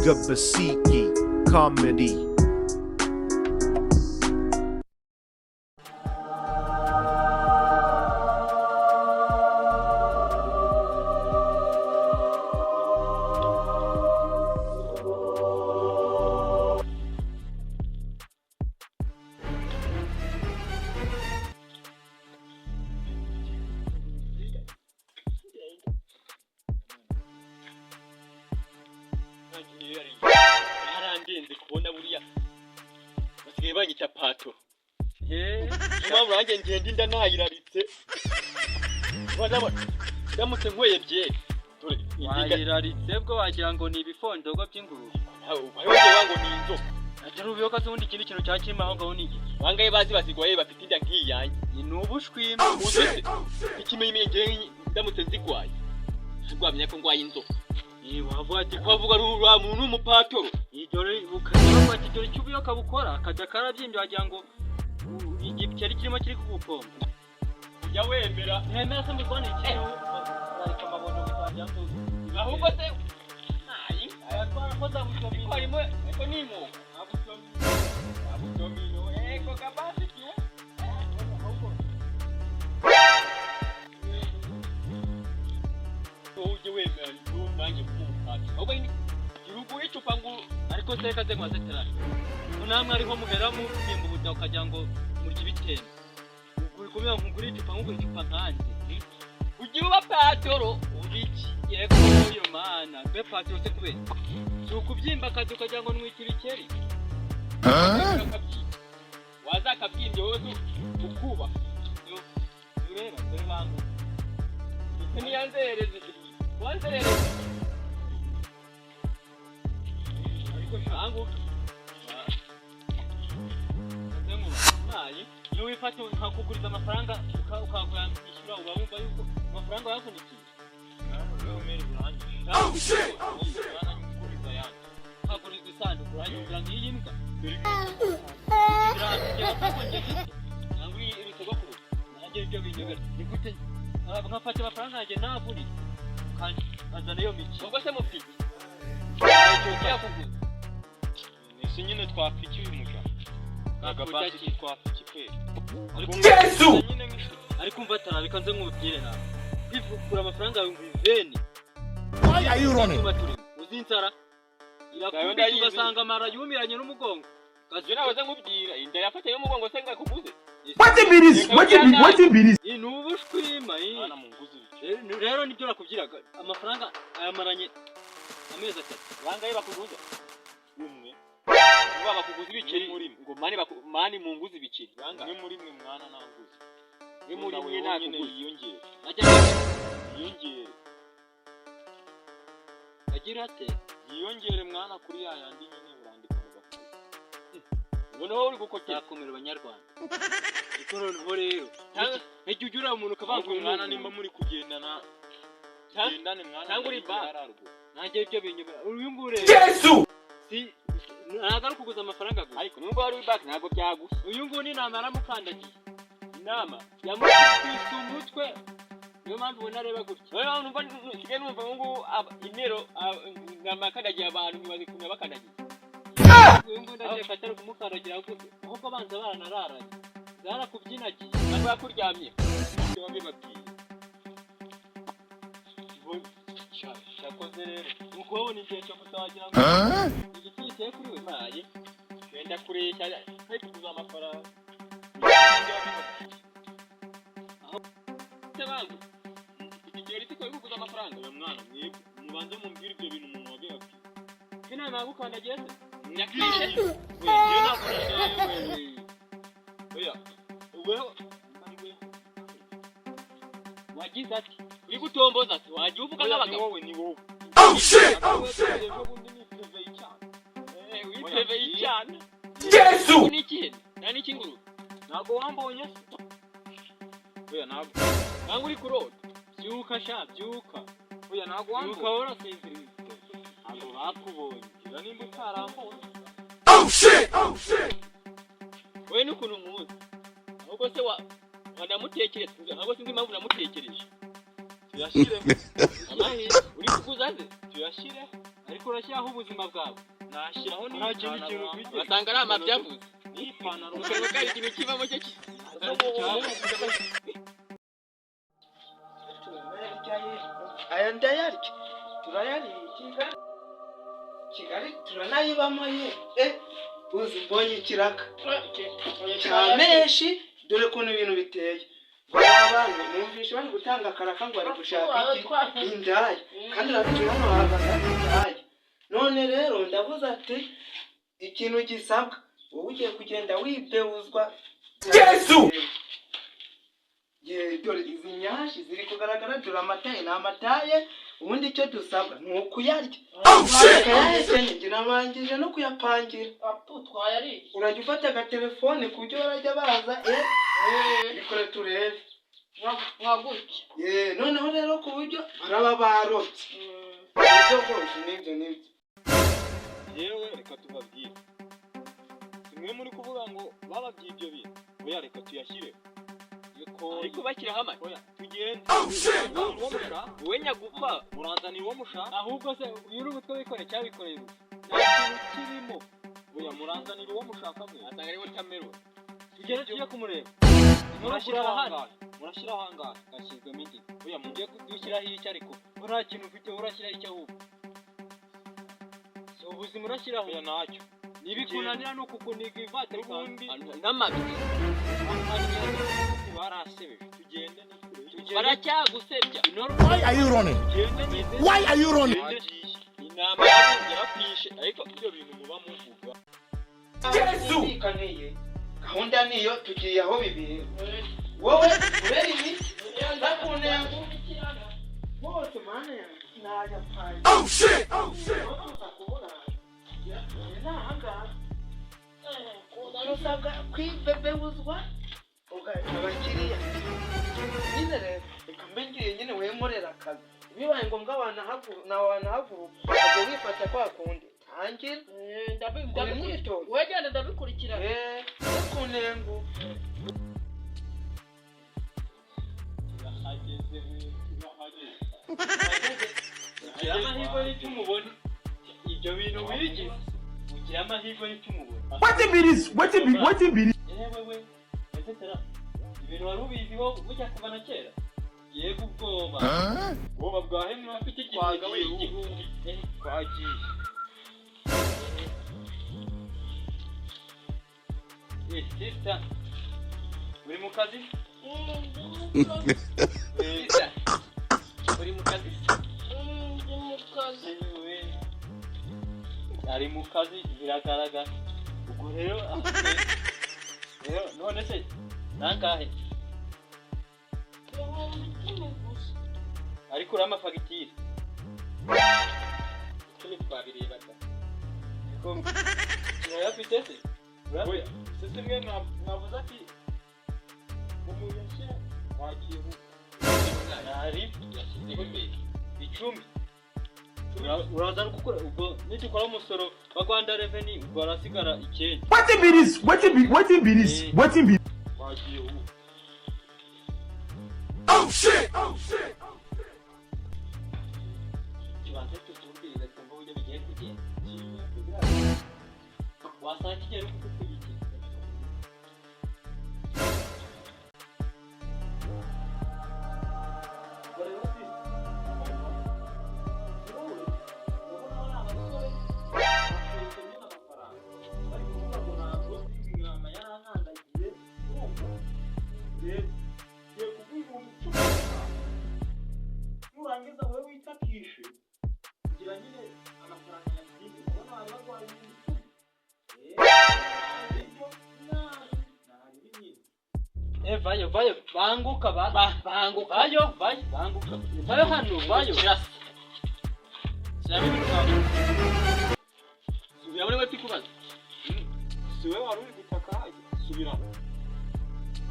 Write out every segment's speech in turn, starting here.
Gabasiki Comedy. Harangenze kubona buriya basigaye banyita pato. Impamvu nanjye ngenda inda nayiraritse. Ndamutse nkweye byeri. Wayiraritse bwo wagira ngo ni ibifondogo by'ingurube. Wayoze wango ni inzoka. Atari ubiyoka zundi ikindi kintu cyakima aho ngaho niki. Bangaye bazi basigwaye bafite inda nk'iyanjye. Ni ubushwima. Ikimenyimenge ndamutse nzigwaye. Ntabwamenya ko ngwaye inzoka. Wavuga ati kwavuga rura muntu umupatoro. Idore ukaba kidore cy'ubuyoka bukora akajya karabyimbye wagira ngo igipyeri kirimo kiri kugupomba. Ya wemera. Nemera se mbikone ikintu. Ariko mabondo bitwajya ngo ahubwo se nayi ayatwara ko zamutomino. Ko arimo ko nimo. Abutomino eko kabasi kiwe. Uje wemera nanjye kumukata. Ahubwo ni irugu icupa ngo ariko se kaze kwa setera. Unamwe ariho muheramu byimba ubutaka ukagira ngo muri kibitene. Uri kumenya nkugura icupa nk'uko icupa nkanje. Ugira uba patoro ubiki yego yo mana be patoro se kubera. Ukubyimba kazi ukagira ngo nwikira ikeri. Waza kabyimbye wowe ukuba. Ureba dore bangu. Ni yanzereze. Wanzereze. Ariko shangu. Ndemu nayi iyo wifata nkakuguriza amafaranga ukakura ishyura uba wumva yuko amafaranga yakunikiye. Umeri buranje. Hakuriza isanduku uranyumvira nk'iyi mbwa. Nanguri ibitogokuru. Nanjye ibyo binyobera. Nikute nkafata amafaranga yanjye navuri. Kandi azana iyo miki. Ubwo se mufite. Icyo yakuguza. Nisi nyine twafiki uyu mujana. Agabasi twafiki kwe. Yesu. Ariko umva tarabika nze nkubwire nawe. Kwivukura amafaranga yawe nguveni. Why are you running? Uzinsara. Irakunda ugasanga mara yumiranye n'umugongo. Gazi nawe ze nkubwira inda yafata yo mugongo se ngakuguze. What the biris? Inubushwima Ana munguzi. Rero nibyo nakubwiraga amafaranga ayamaranye amezi 3. Bangaye bakuguza. Umwe. Uba bakuguza ibiceri ngo mani munguzi ibiceri. Bangaye muri mwe mwana nanguze. Ni muri mwe nakuguza yiyongere. Ajya yiyongere. agira ate yiyongere mwana kuri yandi nyine urandika mu gafuka. Noneho uri gukotera yakomera abanyarwanda. Ikoro rero. Ejye ujura umuntu kavanga umwana nimba muri kugendana. Gendane mwana. Cyangwa uri ba. Nanjye ibyo binyuma. Uyu ngure. Yesu. Si nagaruka kuguza amafaranga gusa. Ariko nubwo wari back ntago byagusa. Uyu nguni namara mukandagiye. Inama yamukubise umutwe. Niyo mpamvu ubona areba gutya. Wewe numva kige numva ngo inero namakadagiye abantu bibaze kunya bakadagiye. Uyu nguni ndashaka atari kumukandagira ahubwo banza baranararanye. Zara kubyinagiye. Ntabwo yakuryamye. Cyo babibabwiye. Cyakoze rero. Nuko wowe ni cyo kutawagira ngo. Igiti cye kuri we maye. Wenda kuresha ariko kuza amafaranga. Tabangu. Igeri tiko kuguza amafaranga ya mwana mwebwe. Mubanze mumbwira ibyo bintu mu mwage yapi. Kina nagukandagiye se? Nyakishe. Wewe nakurisha wewe. Oya. Wewe wagize ati uri gutomboza ati waje uvuga nk'abagabo wowe ni wowe. Oh shit. Witeve icyana. Yesu. Niki? Nani kinguru? Nago wambonye? Oya nago. Nangu uri kurota. Byuka sha byuka. Oya nago wambonye. Byuka warasinziriye. Abo bakubonye. Ira nimba utarambonye. Oh shit. Wewe nukuntu muzi. Ahubwo se wanamutekereza ntabwo sinzi impamvu namutekereje. Tuyashire. Amahe uri kuguza ze? Tuyashire. ariko urashyiraho ubuzima bwawe nashyiraho nta kindi kintu ufite basanga ari amabyavuze n'ipantaro ukareba ko ari ikintu kivamo cyo aya ndayarya turayariye Kigali turanayibamo ye uzi mbonye ikiraka cya menshi dore ukuntu ibintu biteye abantu numvishe bari gutanga akaraka ngo bari gushaka iki indaya kandi urabona hano hahagaze indaya none rero ndavuze ati ikintu gisabwa wowe ugiye kugenda wibewuzwa Yesu dore izi nyashi ziri kugaragara dore amataye ni amataye ubundi icyo dusabwa ni ukuyarya njye nabangije no kuyapangira urajya ufata agatelefone ku buryo barajya baza bikore turebe noneho rero ku buryo baraba barobye ibyo rwose nibyo yewe reka tubabwire tumwe muri kuvuga ngo bababwiye ibyo bintu oya reka tuyashyireho ariko bashyiraho amata oya tugende uwo mushaka wowe nyagupfa muranzanira uwo mushaka ahubwo se iyo uri ubutwe wikore cyabikoreye nta kintu kirimo oya muranzanira uwo mushaka mwe asanga ariwe Cameroon tugende tujye kumureba murashyiraho ahangaha gashyizwemo iki oya mujye dushyiraho iki ariko ko nta kintu ufite urashyiraho icyo ahubwo si ubuzima urashyiraho oya ntacyo nibikunanira no kukuniga ivate ubundi n'amabyi barasebeje tugende baracyagusebya Why are you running? Why are you running? inama yarapfishe ariko ibyo bintu muba muvuga Yesu gahunda niyo tugiye aho bibiri wowe urera imiti ndakunenga bose mana yanjye najya payi Oh shit! usabwa kwibebewuzwa ugahita abakiriya nyine rero reka mbe ngiye nyine wemurera akazi bibaye ngombwa wanahaguruka ukajya wifata kwa kundi tangira wegenda ndabikurikira ndakunenga ugira amahirwe y'icyo umubona ibyo bintu wigize ugira amahirwe y'icyo umubona What be this? What be this? wewe esetera ibintu wari ubiziho bujya kuva na kera yego ubwoba bwahe mwafite igihumbi twagiye sister uri mu kazi uri mu kazi ari mu kazi biragaragara ubwo rero none se nangahe ariko urama fagitire tuni twabirebaga urayafite se oya sese mwe mwavuze ati umuntu yashyira wagiye nari yashyizeho mbere 10 uraza gukora ubwo nitukora umusoro wa Rwanda Revenue ubwo arasigara 9 What be this? What be this? wagiye ubu Oh shit! kibanze tutubwiriza twumva uburyo bigiye kugenda wasanga kigera kuko twigiki nurangiza wowe witakishe kugira nyine amafaranga yagiye ubona bari barwaye vayo banguka banguka vayo hano vayo cyane ibintu byawe subira muri we pikubaza si wowe wari uri gutaka subiramo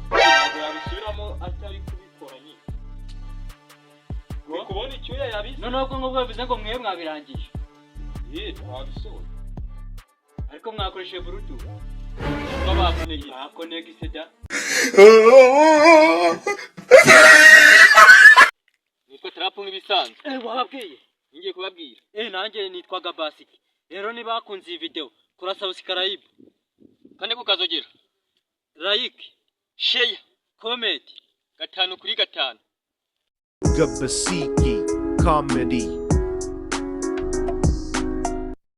ntabwo yabisubiramo atari kubikora nyine ngo kubona icyuya yabize noneho ubwo ngubwo bivuze ngo mwe mwabirangije twabisohoye ariko mwakoresheje bluetooth ngo bakonegise da nitwe tarapu nk'ibisanzwe wababwiye ngiye kubabwira nanjye nitwaga Basiki rero niba bakunze iyi video kora subscribe kandi kukazogera like share comment 5 kuri 5 Gabasiki Comedy.